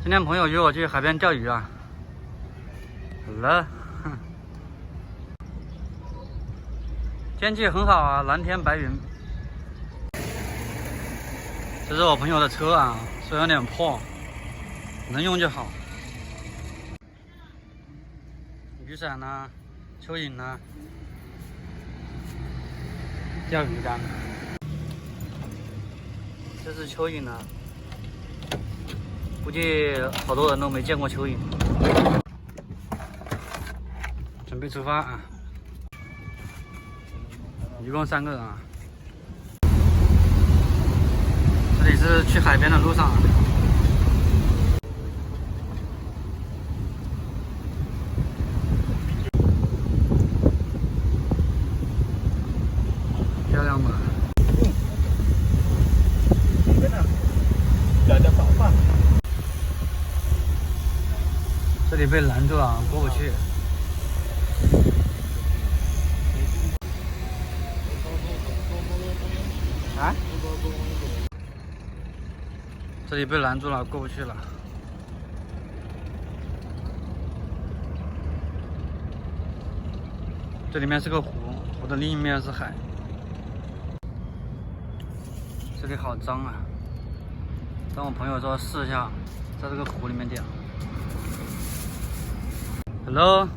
今天朋友约我去海边钓鱼啊，了，天气很好啊，蓝天白云。这是我朋友的车啊，虽然有点破，能用就好。雨伞呢，蚯蚓呢，钓鱼竿。这是蚯蚓呢。估计好多人都没见过蚯蚓。准备出发啊！一共3个人啊。这里是去海边的路上啊。漂亮吗？这里被拦住了，过不去。啊？这里被拦住了，过不去了。这里面是个湖，湖的另一面是海。这里好脏啊！但我朋友说试一下，在这个湖里面钓。Hello，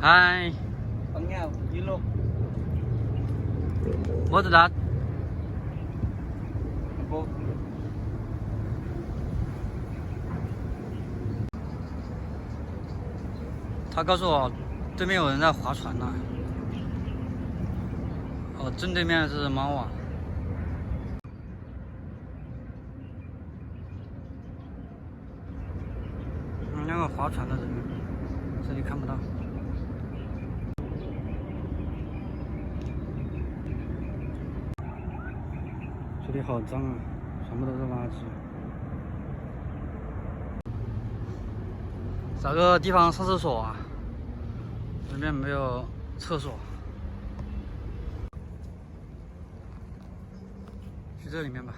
Hi。What's that？ 他告诉我，对面有人在划船呢。哦，正对面是猫啊。那个划船的人，这里看不到。这里好脏啊，全部都是垃圾。找个地方上厕所啊，这边没有厕所。去这里面吧。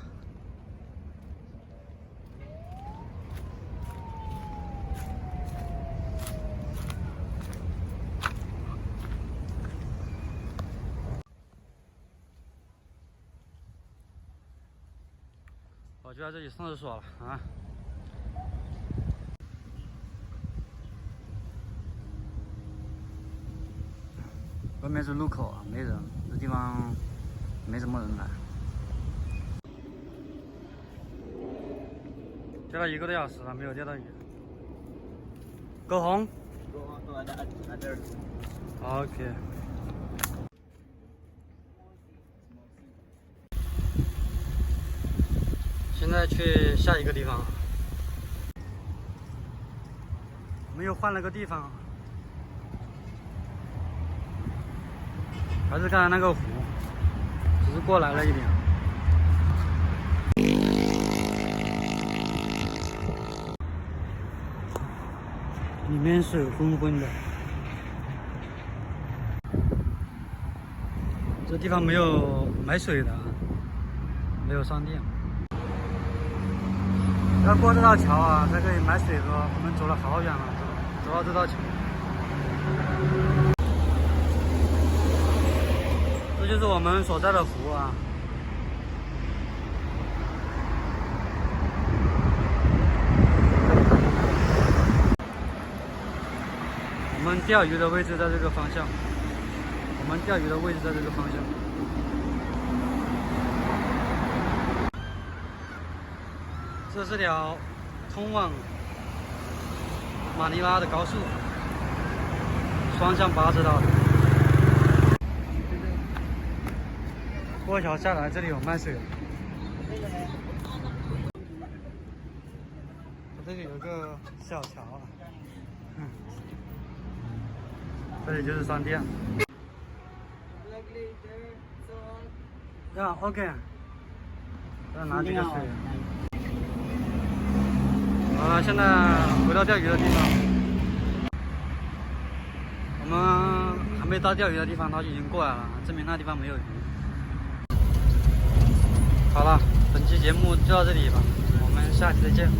我就在这里上厕所了啊！外面是路口啊，没人，这地方没什么人来。钓了1个多小时了，没有钓到鱼。Go home. OK。现在去下一个地方，我们又换了个地方，还是刚才那个湖，只是过来了一点。里面水昏昏的，这地方没有买水的，没有商店。要过这道桥啊，才可以买水喝。我们走了好远了，走到这道桥。这就是我们所在的湖啊。我们钓鱼的位置在这个方向。这是条通往马尼拉的高速，双向8车道的。过桥下来，这里有卖水的。这里有个小桥啊，这里就是商店。呀 ，OK。再拿几个水。好了，现在回到钓鱼的地方。我们还没到钓鱼的地方，他就已经过来了，证明那地方没有鱼。好了，本期节目就到这里吧，我们下期再见。